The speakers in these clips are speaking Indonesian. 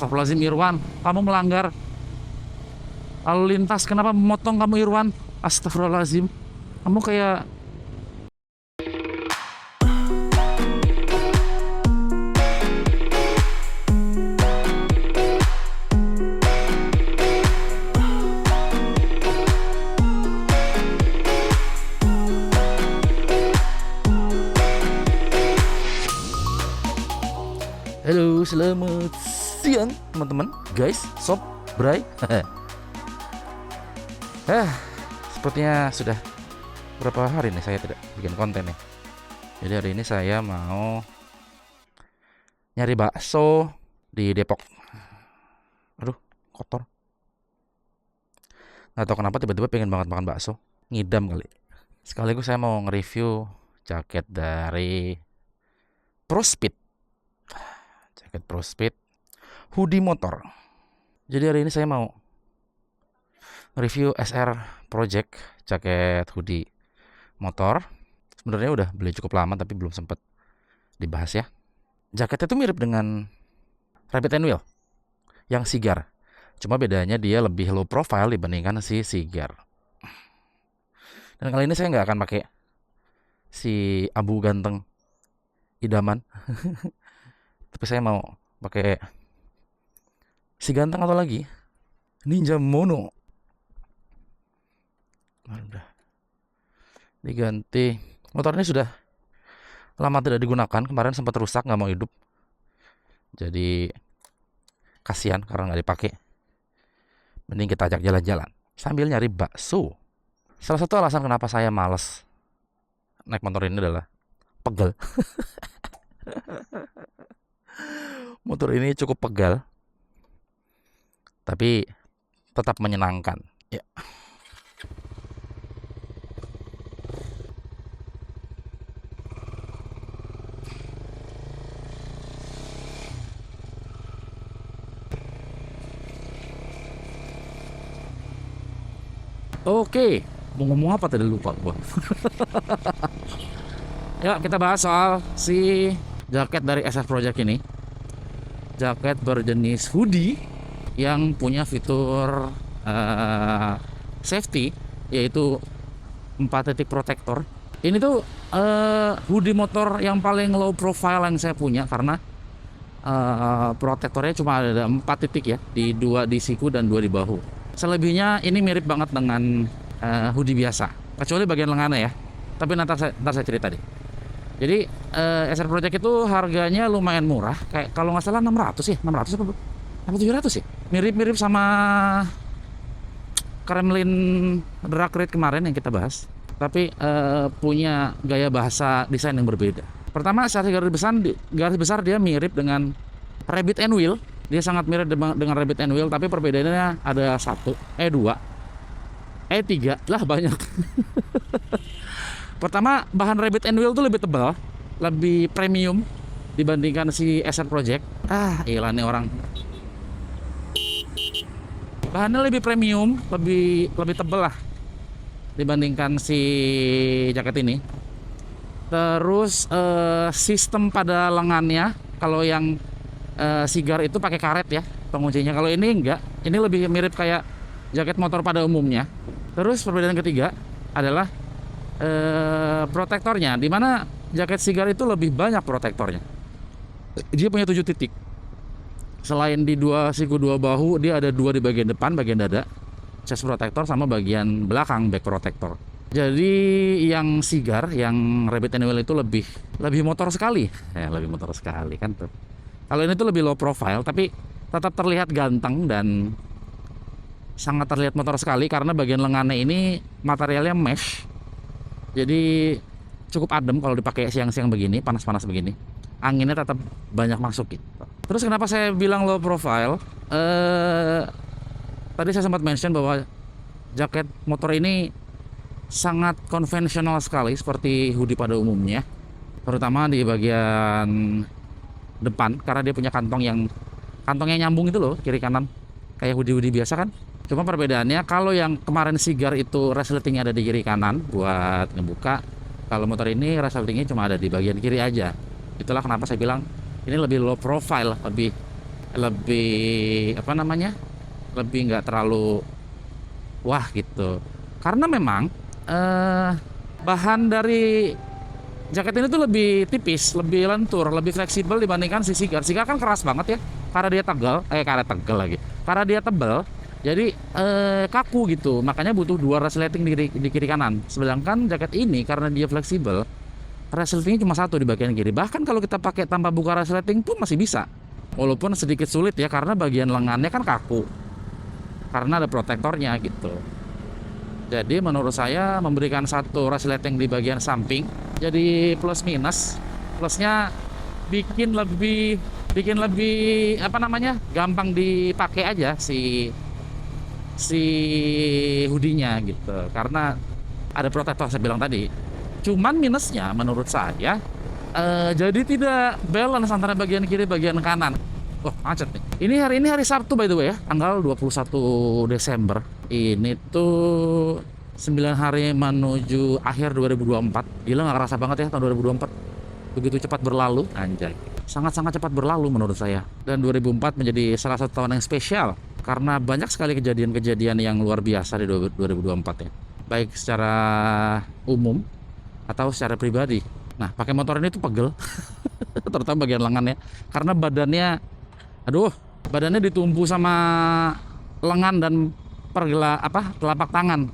Astagfirullahaladzim Irwan, kamu melanggar lalu lintas. Kenapa memotong kamu Irwan? Astagfirullahaladzim. Kamu kayak... Halo, selamat siang teman-teman, guys, sob, bray. Sepertinya sudah berapa hari nih saya tidak bikin konten nih. Jadi hari ini saya mau nyari bakso di Depok. Aduh, kotor. Nggak tahu kenapa tiba-tiba pengen banget makan bakso. Ngidam kali. Sekaligus saya mau nge-review jaket dari ProSpeed. Jaket ProSpeed hoodie motor. Jadi hari ini saya mau review SR Project jaket hoodie motor. Sebenarnya udah beli cukup lama tapi belum sempat dibahas ya. Jaketnya tuh mirip dengan Rabbit and Wheel yang Cigar. Cuma bedanya dia lebih low profile dibandingkan si Cigar. Dan kali ini saya nggak akan pakai si abu ganteng idaman. Tapi saya mau pakai si ganteng atau lagi Ninja Mono. Udah diganti. Motor ini sudah lama tidak digunakan. Kemarin sempat rusak, nggak mau hidup. Jadi kasihan karena nggak dipakai. Mending kita ajak jalan-jalan sambil nyari bakso. Salah satu alasan kenapa saya males naik motor ini adalah pegel. Motor ini cukup pegal, tapi tetap menyenangkan. Ya. Oke, mau ngomong apa tadi lupa gua. Ya, kita bahas soal si jaket dari SF Project ini. Jaket berjenis hoodie yang punya fitur safety, yaitu 4 titik protektor. Ini tuh hoodie motor yang paling low profile yang saya punya karena protektornya cuma ada 4 titik ya, di 2 di siku dan 2 di bahu. Selebihnya ini mirip banget dengan hoodie biasa, kecuali bagian lengannya ya. Tapi nanti saya cerita deh. Jadi SR Project itu harganya lumayan murah, kayak kalau nggak salah 600 ya, 600 apa 700 sih. Mirip-mirip sama Kremlin Drag Race kemarin yang kita bahas, tapi punya gaya bahasa desain yang berbeda. Pertama, secara garis besar dia mirip dengan Rabbit and Wheel. Dia sangat mirip dengan Rabbit and Wheel, tapi perbedaannya ada 2, 3 lah banyak. Pertama, bahan Rabbit and Wheel tuh lebih tebal, lebih premium dibandingkan si SR Project. Iyalah nih orang. Bahannya lebih premium, lebih tebal lah dibandingkan si jaket ini. Terus sistem pada lengannya, kalau yang Cigar itu pakai karet ya penguncinya. Kalau ini enggak, ini lebih mirip kayak jaket motor pada umumnya. Terus perbedaan ketiga adalah protektornya, dimana jaket Cigar itu lebih banyak protektornya. Dia punya 7 titik. Selain di 2 siku 2 bahu, dia ada 2 di bagian depan, bagian dada, chest protector, sama bagian belakang back protector. Jadi yang Cigar, yang Rabbit and Wheel itu lebih motor sekali. Lebih motor sekali kan tuh. Kalau ini tuh lebih low profile, tapi tetap terlihat ganteng dan sangat terlihat motor sekali karena bagian lengannya ini materialnya mesh. Jadi cukup adem kalau dipakai siang-siang begini, panas-panas begini. Anginnya tetap banyak masuk gitu. Terus kenapa saya bilang low profile? Tadi saya sempat mention bahwa jaket motor ini sangat konvensional sekali seperti hoodie pada umumnya. Terutama di bagian depan karena dia punya kantongnya nyambung itu loh, kiri kanan. Kayak hoodie-hoodie biasa kan. Cuma perbedaannya kalau yang kemarin Cigar itu resletingnya ada di kiri kanan buat ngebuka. Kalau motor ini resletingnya cuma ada di bagian kiri aja. Itulah kenapa saya bilang ini lebih low profile, lebih lebih apa namanya, lebih nggak terlalu wah gitu. Karena memang eh, bahan dari jaket ini tuh lebih tipis, lebih lentur, lebih fleksibel dibandingkan si Sigar. Sigar kan keras banget ya, karena dia karena tegel lagi, karena dia tebel, jadi kaku gitu. Makanya butuh dua resleting di kiri kanan. Sedangkan jaket ini karena dia fleksibel, resletingnya cuma satu di bagian kiri. Bahkan kalau kita pakai tanpa buka resleting pun masih bisa, walaupun sedikit sulit ya, karena bagian lengannya kan kaku, karena ada protektornya gitu. Jadi menurut saya memberikan satu resleting di bagian samping jadi plus minus. Plusnya bikin lebih apa namanya, gampang dipakai aja si si hoodie-nya gitu. Karena ada protektor saya bilang tadi. Cuman minusnya menurut saya jadi tidak balance antara bagian kiri bagian kanan. Wah, macet nih. Ini hari Sabtu by the way ya, tanggal 21 Desember. Ini tuh 9 hari menuju akhir 2024. Gila, nggak kerasa banget ya tahun 2024. Begitu cepat berlalu, anjay. Sangat-sangat cepat berlalu menurut saya. Dan 2004 menjadi salah satu tahun yang spesial karena banyak sekali kejadian-kejadian yang luar biasa di 2024 ya. Baik secara umum atau secara pribadi. Nah, pakai motor ini tuh pegel. Terutama bagian lengannya. Karena badannya ditumpu sama lengan dan telapak tangan.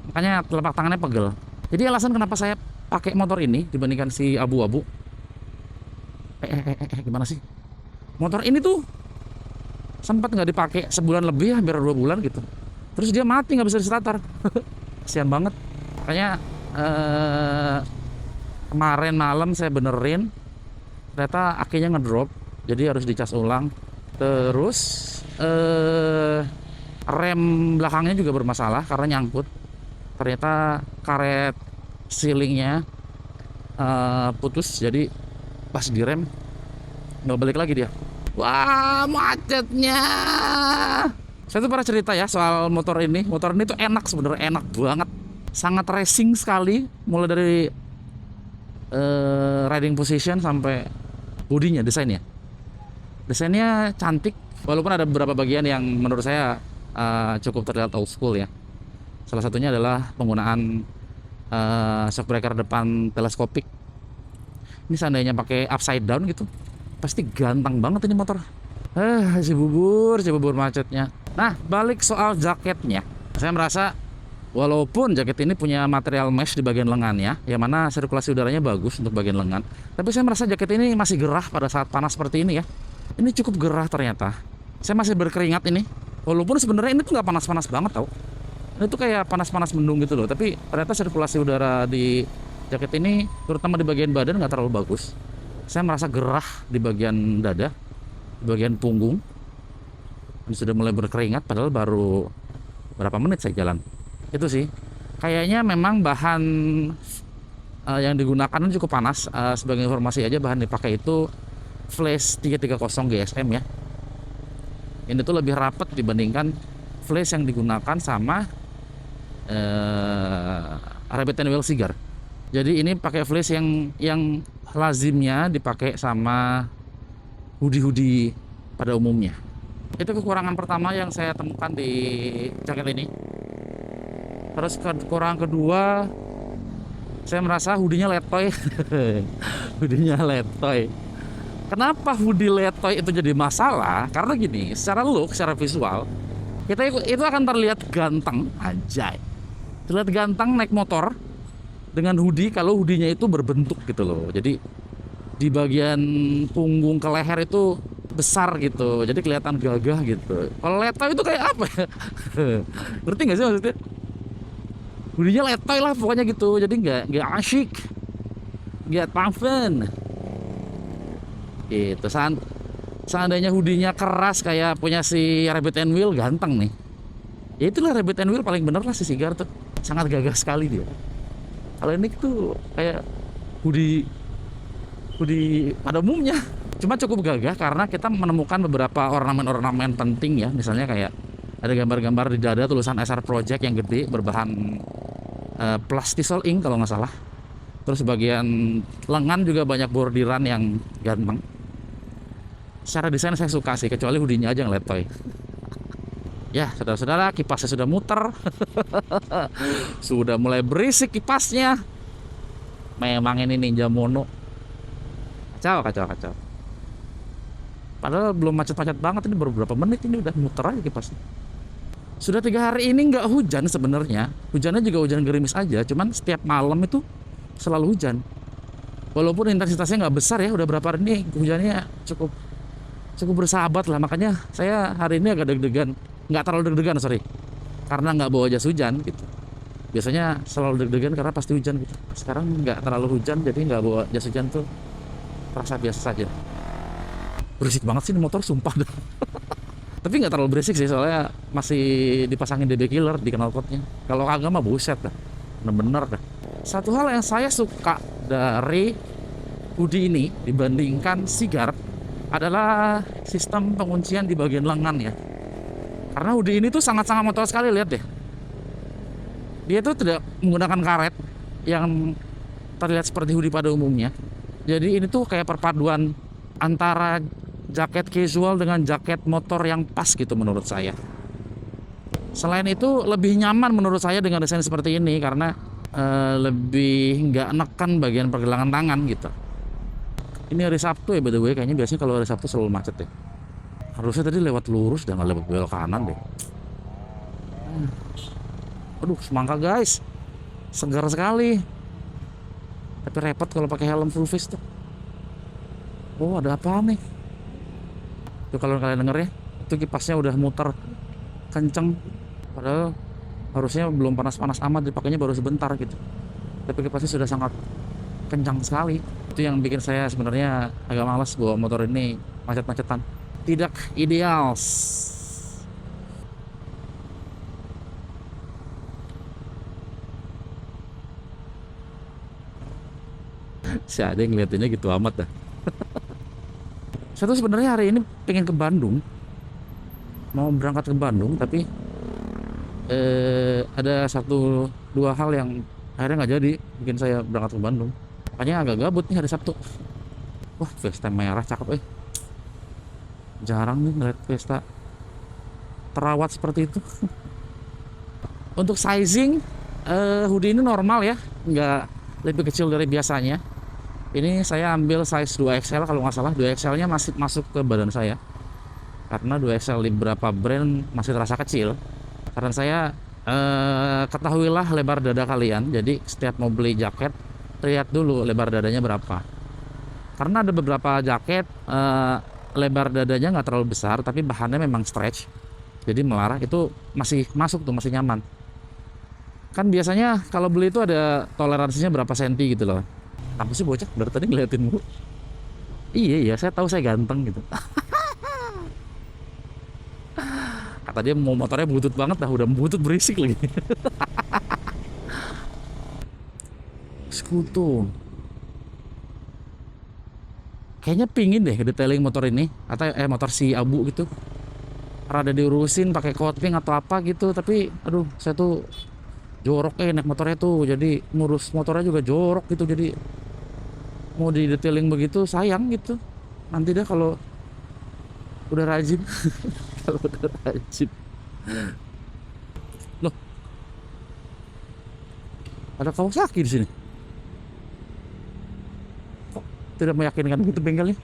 Makanya telapak tangannya pegel. Jadi alasan kenapa saya pakai motor ini dibandingkan si abu-abu. Gimana sih? Motor ini tuh sempat nggak dipakai sebulan lebih, hampir 2 bulan gitu. Terus dia mati, nggak bisa di-starter. Kasian banget. Makanya kemarin malam saya benerin, ternyata akinya ngedrop, jadi harus dicas ulang. Terus rem belakangnya juga bermasalah karena nyangkut. Ternyata karet sealingnya putus, jadi pas direm nggak balik lagi dia. Wah, macetnya. Saya tuh pernah cerita ya soal motor ini. Motor ini tuh enak sebenarnya, enak banget, sangat racing sekali, mulai dari riding position sampai bodinya, desainnya cantik, walaupun ada beberapa bagian yang menurut saya cukup terlihat old school ya. Salah satunya adalah penggunaan shock breaker depan teleskopik. Ini seandainya pakai upside down gitu, pasti ganteng banget ini motor. Si bubur macetnya. Nah, balik soal jaketnya, saya merasa walaupun jaket ini punya material mesh di bagian lengannya, yang mana sirkulasi udaranya bagus untuk bagian lengan, tapi saya merasa jaket ini masih gerah pada saat panas seperti ini ya. Ini cukup gerah ternyata. Saya masih berkeringat ini, walaupun sebenarnya ini tuh nggak panas-panas banget tau. Ini tuh kayak panas-panas mendung gitu loh, tapi ternyata sirkulasi udara di jaket ini, terutama di bagian badan, nggak terlalu bagus. Saya merasa gerah di bagian dada, di bagian punggung. Ini sudah mulai berkeringat, padahal baru berapa menit saya jalan. Itu sih, kayaknya memang bahan yang digunakan cukup panas. Sebagai informasi aja, bahan dipakai itu flash 330 GSM ya. Ini tuh lebih rapat dibandingkan flash yang digunakan sama Rabbit and Wheel Cigar. Jadi ini pakai flash yang lazimnya dipakai sama hoodie pada umumnya. Itu kekurangan pertama yang saya temukan di jaket ini. Terus kekurangan kedua, saya merasa hoodie-nya letoy. Hoodie-nya letoy. Kenapa hoodie letoy itu jadi masalah? Karena gini, secara look, secara visual, itu akan terlihat ganteng, anjay. Terlihat ganteng naik motor dengan hoodie kalau hoodie-nya itu berbentuk gitu loh. Jadi di bagian punggung ke leher itu besar gitu, jadi kelihatan gagah gitu. Kalau letoy itu kayak apa ya? Ngerti nggak sih maksudnya? Hoodie-nya letoy lah pokoknya gitu, jadi nggak asyik, nggak fun. Itu seandainya hoodie-nya keras kayak punya si Rabbit and Wheel, ganteng nih. Ya itulah Rabbit and Wheel paling bener lah si Cigar tuh, sangat gagah sekali dia. Kalau ini tuh kayak hoodie pada umumnya, cuma cukup gagah karena kita menemukan beberapa ornamen-ornamen penting ya. Misalnya kayak ada gambar-gambar di dada tulisan SR Project yang gede berbahan plastisol ink kalau nggak salah. Terus bagian lengan juga banyak bordiran yang ganteng. Secara desain saya suka sih, kecuali hoodie-nya aja yang letoy. Ya, saudara-saudara, kipasnya sudah muter. Sudah mulai berisik kipasnya. Memang ini Ninja Mono. Kacau, kacau, kacau. Padahal belum macet-macet banget, ini baru berapa menit ini udah muter aja kipasnya. Sudah 3 hari ini nggak hujan sebenarnya. Hujannya juga hujan gerimis aja, cuman setiap malam itu selalu hujan. Walaupun intensitasnya nggak besar ya, udah berapa hari ini hujannya cukup cukup bersahabat lah. Makanya saya hari ini agak deg-degan, nggak terlalu deg-degan sorry, karena nggak bawa jas hujan gitu. Biasanya selalu deg-degan karena pasti hujan gitu. Sekarang nggak terlalu hujan, jadi nggak bawa jas hujan tuh terasa biasa saja. Berisik banget sih ini motor, sumpah dah. Tapi nggak terlalu berisik sih, soalnya masih dipasangin DB killer di knalpotnya. Kalau kagak mah buset dah, bener-bener dah. Satu hal yang saya suka dari hoodie ini dibandingkan Seaguard adalah sistem penguncian di bagian lengan ya. Karena hoodie ini tuh sangat-sangat motor sekali, lihat deh. Dia tuh tidak menggunakan karet yang terlihat seperti hoodie pada umumnya. Jadi ini tuh kayak perpaduan antara jaket casual dengan jaket motor yang pas gitu menurut saya. Selain itu lebih nyaman menurut saya dengan desain seperti ini karena lebih nggak nekan bagian pergelangan tangan gitu. Ini hari Sabtu ya by the way, kayaknya biasanya kalau hari Sabtu selalu macet ya. Harusnya tadi lewat lurus dan nggak lewat belok kanan deh. Aduh, semangka guys, segar sekali. Tapi repot kalau pakai helm full face tuh. Oh, ada apa nih? Tuh kalau kalian denger ya, itu kipasnya udah muter kenceng. Padahal harusnya belum panas-panas amat, dipakainya baru sebentar gitu. Tapi kipasnya sudah sangat kencang sekali. Itu yang bikin saya sebenarnya agak malas bawa motor ini macet-macetan. Tidak ideal. Si ada yang ngeliatinnya gitu amat dah. Saya tuh sebenarnya hari ini pengen ke Bandung, mau berangkat ke Bandung, tapi ada 1-2 hal yang akhirnya nggak jadi bikin saya berangkat ke Bandung. Makanya agak gabut nih hari Sabtu. Wah, Vesta merah cakep Jarang nih ngeliat Vesta terawat seperti itu. Untuk sizing hoodie ini normal ya, nggak lebih kecil dari biasanya. Ini saya ambil size 2XL kalau nggak salah. 2XL-nya masih masuk ke badan saya. Karena 2XL di beberapa brand masih terasa kecil. Karena saya ketahuilah lebar dada kalian. Jadi setiap mau beli jaket, lihat dulu lebar dadanya berapa. Karena ada beberapa jaket lebar dadanya nggak terlalu besar, tapi bahannya memang stretch. Jadi melarang itu masih masuk tuh, masih nyaman. Kan biasanya kalau beli itu ada toleransinya berapa senti gitu loh. Apa sih bocah dari tadi ngeliatin mulu. Iya, saya tahu saya ganteng gitu. Kata dia mau motornya butut banget dah, udah butut berisik lagi. Skuto. Kayaknya pingin deh detailing motor ini atau motor si Abu gitu. Rada diurusin pakai coating atau apa gitu, tapi aduh saya tuh jorok naik motornya tuh, jadi ngurus motornya juga jorok gitu, jadi mau di detailing begitu sayang gitu. Nanti dah kalau udah rajin. Kalau udah rajin. Loh, ada Kawasaki di sini. Kok tidak meyakinkan gitu bengkelnya?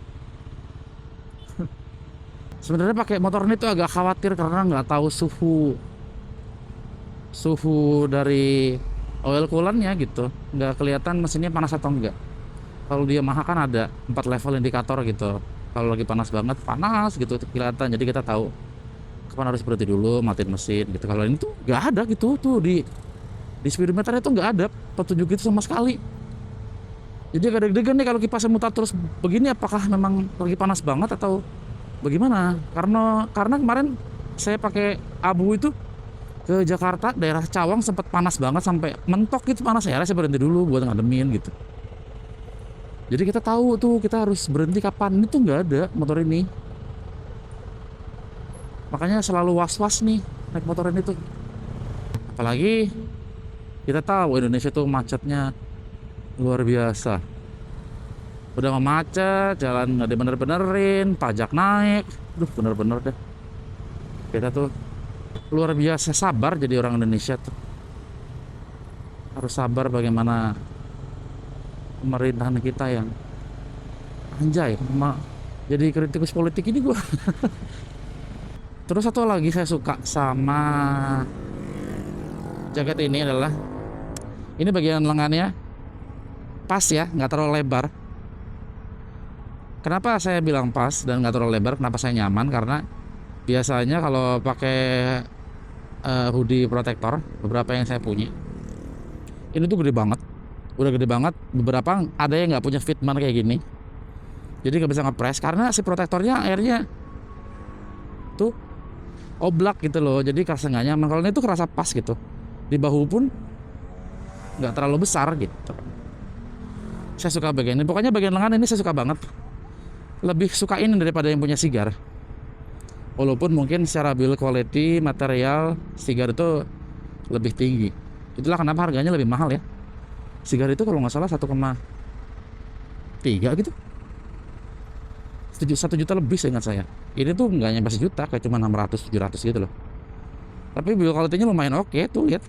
Sebenarnya pakai motor ini tuh agak khawatir karena nggak tahu suhu dari oil coolant-nya gitu, nggak kelihatan mesinnya panas atau enggak. Kalau dia Yamaha kan ada 4 level indikator gitu. Kalau lagi panas banget, panas gitu kelihatan. Jadi kita tahu kapan harus berhenti dulu, matiin mesin gitu. Kalau ini tuh nggak ada gitu tuh di speedometernya tuh nggak ada petunjuk itu sama sekali. Jadi agak deg-degan nih kalau kipasnya mutar terus begini, apakah memang lagi panas banget atau bagaimana? Karena kemarin saya pakai Abu itu ke Jakarta, daerah Cawang sempat panas banget sampai mentok gitu panasnya. Saya berhenti dulu buat ngademin gitu. Jadi kita tahu tuh kita harus berhenti kapan. Ini tuh nggak ada motor ini. Makanya selalu was-was nih naik motor ini tuh. Apalagi kita tahu Indonesia tuh macetnya luar biasa. Udah mau macet, jalan nggak dibener-benerin, pajak naik. Duh, bener-bener deh. Kita tuh luar biasa sabar jadi orang Indonesia tuh. Harus sabar bagaimana pemerintahan kita yang anjay, jadi kritikus politik ini gua. Terus satu lagi saya suka sama jaket ini adalah ini bagian lengannya pas ya, nggak terlalu lebar. Kenapa saya bilang pas dan nggak terlalu lebar? Kenapa saya nyaman? Karena biasanya kalau pakai hoodie protektor, beberapa yang saya punya, ini tuh gede banget, udah gede banget. Beberapa ada yang nggak punya fitment kayak gini, jadi nggak bisa ngepres karena si protektornya airnya tuh oblak gitu loh, jadi kerasa nggak nyaman. Kalau ini tuh kerasa pas gitu, di bahu pun nggak terlalu besar gitu. Saya suka bagian ini, pokoknya bagian lengan ini saya suka banget. Lebih suka ini daripada yang punya Sigar. Walaupun mungkin secara build quality material Sigar itu lebih tinggi. Itulah kenapa harganya lebih mahal ya. Sigar itu kalau nggak salah 1,3 gitu. 1 juta lebih seingat saya. Ini tuh nggak nyampe sejuta, kayak cuma 600-700 gitu loh. Tapi build quality-nya lumayan oke tuh, lihat.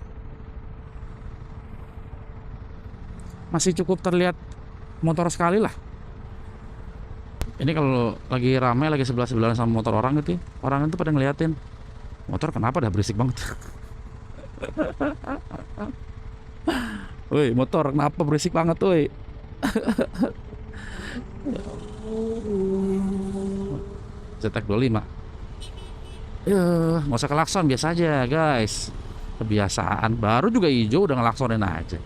Masih cukup terlihat motor sekali lah. Ini kalau lagi ramai, lagi sebelah-sebelahan sama motor orang gitu ya, orang itu pada ngeliatin motor kenapa dah berisik banget. Woi motor kenapa berisik banget woi. Zetek 25. Nggak usah kelakson, biasa aja guys. Kebiasaan, baru juga hijau udah ngelaksonin aja.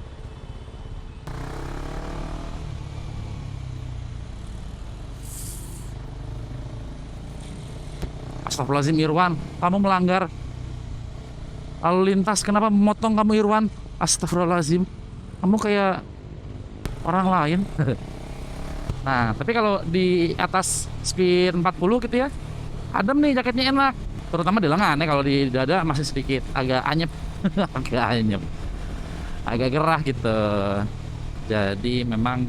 Astagfirullahaladzim Irwan, kamu melanggar lalu lintas. Kenapa memotong kamu Irwan? Astagfirullahaladzim, kamu kayak orang lain. Nah tapi kalau di atas speed 40 gitu ya, adem nih, jaketnya enak. Terutama di lengan ya, kalau di dada masih sedikit agak anyep. Agak anyep, agak gerah gitu. Jadi memang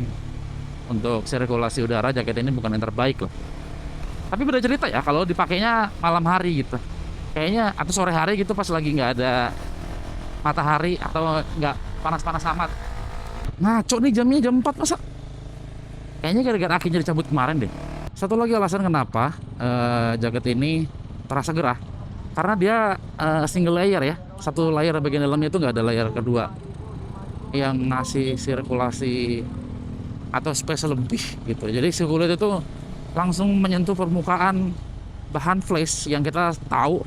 untuk sirkulasi udara jaket ini bukan yang terbaik loh. Tapi beda cerita ya kalau dipakainya malam hari gitu, kayaknya, atau sore hari gitu pas lagi nggak ada matahari atau nggak panas-panas amat. Ngaco nih jamnya jam 4 masa. Kayaknya gara-gara akhirnya dicabut kemarin deh. Satu lagi alasan kenapa jaket ini terasa gerah, karena dia single layer ya, satu layer bagian dalamnya itu nggak ada layer kedua yang ngasih sirkulasi atau space lebih gitu. Jadi si kulit itu langsung menyentuh permukaan bahan flash yang kita tahu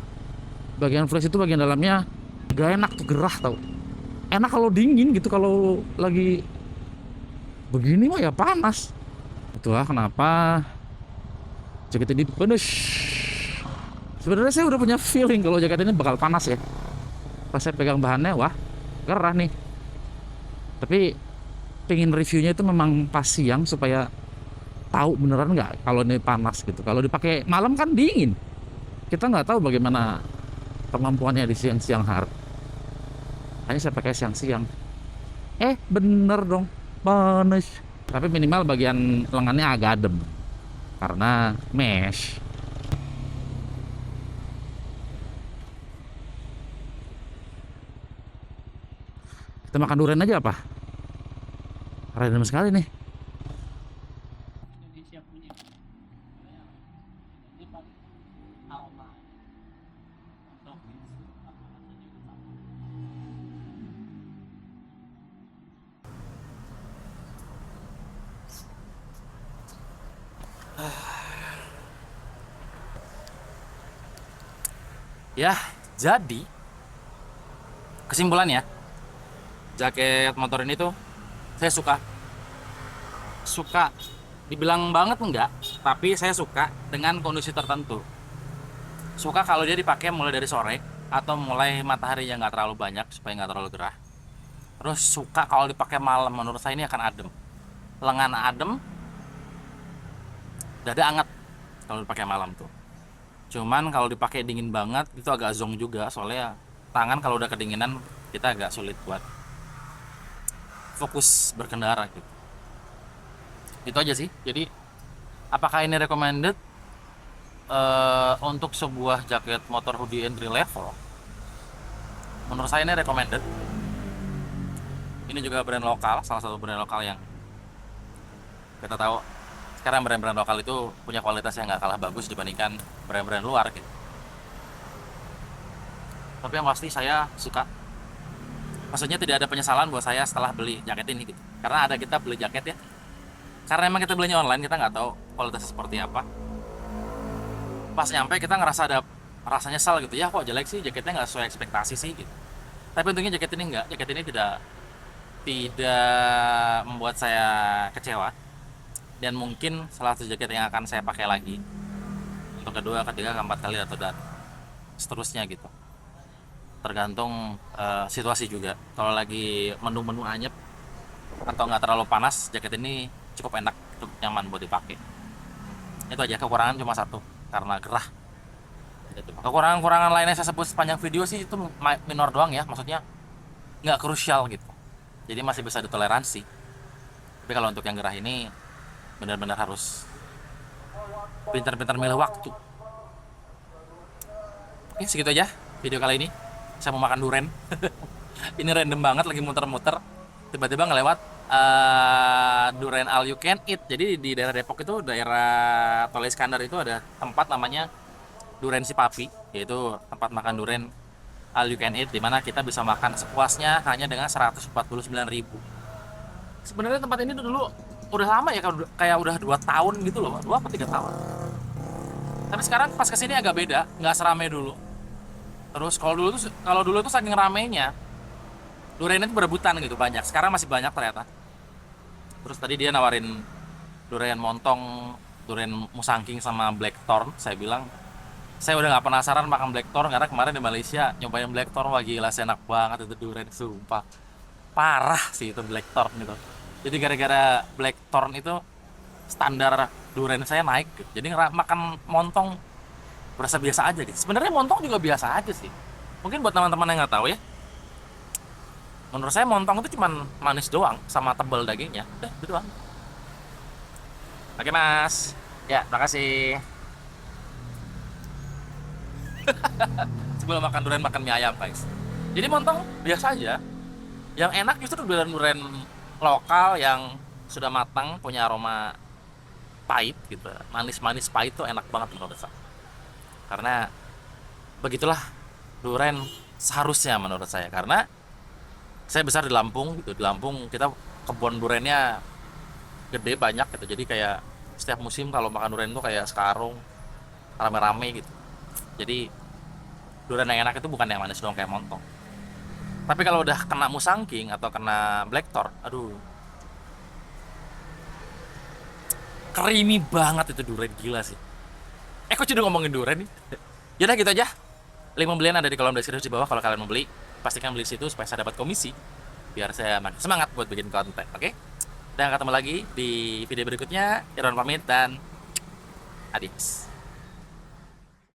bagian flash itu bagian dalamnya gak enak tuh, gerah tau. Enak kalau dingin gitu, kalau lagi begini mah ya panas. Itulah kenapa jaket ini panas. Sebenarnya saya udah punya feeling kalau jaket ini bakal panas ya. Pas saya pegang bahannya, wah gerah nih. Tapi pengen reviewnya itu memang pas siang supaya tahu beneran nggak kalau ini panas gitu. Kalau dipakai malam kan dingin, kita nggak tahu bagaimana kemampuannya di siang-siang hari. Hanya saya pakai siang-siang, bener dong panas. Tapi minimal bagian lengannya agak adem karena mesh. Kita makan durian aja apa? Random sekali nih. Ya, jadi kesimpulannya jaket motor ini tuh saya suka dibilang banget enggak, tapi saya suka dengan kondisi tertentu. Suka kalau dia dipakai mulai dari sore atau mulai matahari yang nggak terlalu banyak supaya nggak terlalu gerah. Terus suka kalau dipakai malam, menurut saya ini akan adem, lengan adem, dada anget kalau dipakai malam tuh. Cuman kalau dipakai dingin banget itu agak zonk juga, soalnya tangan kalau udah kedinginan kita agak sulit buat fokus berkendara gitu. Itu aja sih. Jadi apakah ini recommended untuk sebuah jaket motor hoodie entry level? Menurut saya ini recommended. Ini juga brand lokal, salah satu brand lokal yang kita tahu sekarang brand-brand lokal itu punya kualitas yang nggak kalah bagus dibandingkan brand-brand luar gitu. Tapi yang pasti saya suka. Maksudnya tidak ada penyesalan buat saya setelah beli jaket ini gitu. Karena ada kita beli jaket ya. Karena emang kita belinya online, kita nggak tahu kualitasnya seperti apa. Pas nyampe kita ngerasa ada rasa nyesal gitu ya, kok jelek sih jaketnya, nggak sesuai ekspektasi sih gitu. Tapi untungnya jaket ini enggak, jaket ini tidak membuat saya kecewa, dan mungkin salah satu jaket yang akan saya pakai lagi untuk kedua, ketiga, keempat kali atau dan seterusnya gitu. Tergantung situasi juga. Kalau lagi menu-menu anyep atau nggak terlalu panas, jaket ini cukup enak, cukup nyaman buat dipakai. Itu aja, kekurangan cuma satu, karena gerah. Kekurangan-kekurangan lainnya saya sebut sepanjang video sih itu minor doang ya, maksudnya nggak krusial gitu, jadi masih bisa ditoleransi. Tapi kalau untuk yang gerah ini benar-benar harus pintar-pintar milih waktu. Oke, segitu aja video kali ini. Saya mau makan duren. Ini random banget, lagi muter-muter tiba-tiba ngelewat duren all you can eat. Jadi di daerah Depok itu, daerah Tol Iskandar itu ada tempat namanya Duren Si Papi, yaitu tempat makan duren all you can eat, dimana kita bisa makan sepuasnya hanya dengan 149.000. Sebenarnya tempat ini dulu udah lama ya, kayak udah 2 tahun gitu loh, 2 atau 3 tahun. Tapi sekarang pas kesini agak beda, nggak seramai dulu. Terus kalau dulu tuh saking ramainya, durian itu berebutan gitu banyak. Sekarang masih banyak ternyata. Terus tadi dia nawarin durian montong, durian musangking sama blackthorn. Saya bilang saya udah nggak penasaran makan blackthorn karena kemarin di Malaysia nyobain blackthorn, wah gila, enak banget itu durian, sumpah. Parah sih itu blackthorn gitu. Jadi gara-gara blackthorn itu standar durian saya naik gitu. Jadi makan montong berasa biasa aja gitu. Sebenarnya montong juga biasa aja sih. Mungkin buat teman-teman yang nggak tahu ya, menurut saya montong itu cuman manis doang sama tebal dagingnya. Udah, itu doang. Oke mas, ya makasih. Sebelum makan durian makan mie ayam guys. Jadi montong biasa aja. Yang enak justru durian-durian lokal yang sudah matang, punya aroma pahit gitu. Manis-manis pahit tuh enak banget menurut saya. Karena begitulah durian seharusnya menurut saya. Karena saya besar di Lampung gitu. Di Lampung kita kebun duriannya gede, banyak gitu. Jadi kayak setiap musim kalau makan durian itu kayak sekarung, rame-rame gitu. Jadi durian yang enak itu bukan yang manis doang kayak montong. Tapi kalau udah kena musangking atau kena blackthorn, aduh, creamy banget itu durian, gila sih. Kok jadi ngomongin durian nih? Yaudah gitu aja. Link pembelian ada di kolom deskripsi di bawah. Kalau kalian mau beli, pastikan beli situ supaya saya dapat komisi, biar saya makin semangat buat bikin konten, oke? Dan ketemu lagi di video berikutnya. Irwan pamit dan adios.